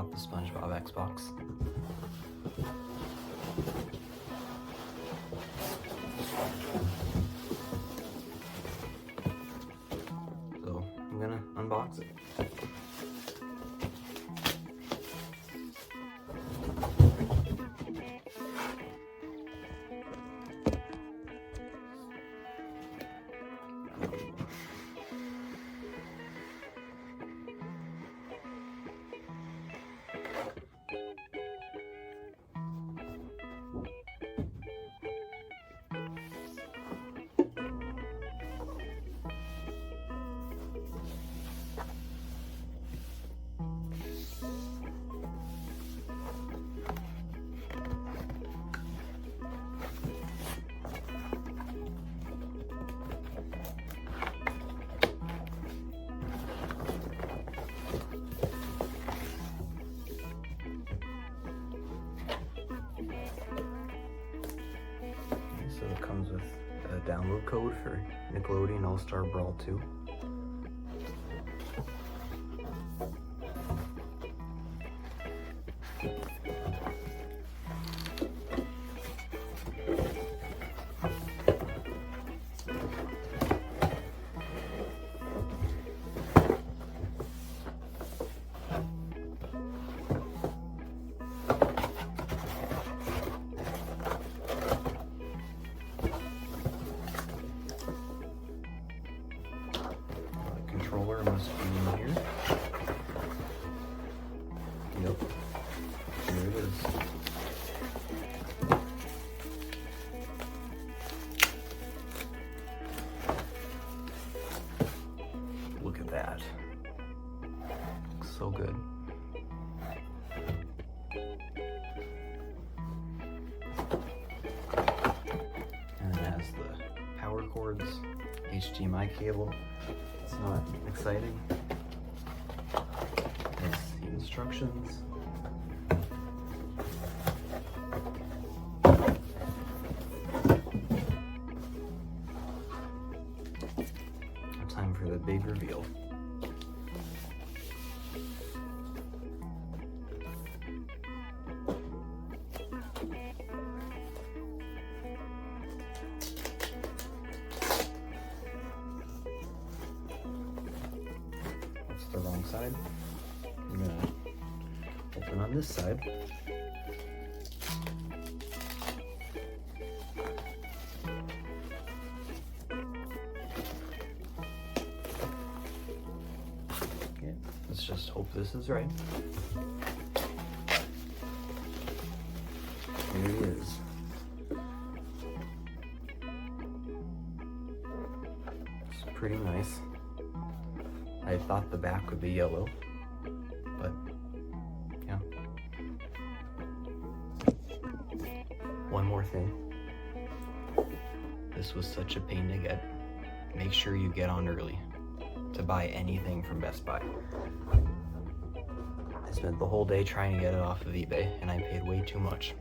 got the SpongeBob Xbox. So I'm gonna unbox it. So it comes with a download code for Nickelodeon All Star Brawl 2. Controller must be in here. Yep. Here it is. Look at that. Looks so good. And it has the power cords, HDMI cable. It's not exciting. There's the instructions. Time for the big reveal. The wrong side. I'm gonna open on this side. Okay, let's just hope this is right. Here it is. It's pretty nice. I thought the back would be yellow, but yeah. One more thing. This was such a pain to get. Make sure you get on early to buy anything from Best Buy. I spent the whole day trying to get it off of eBay, and I paid way too much.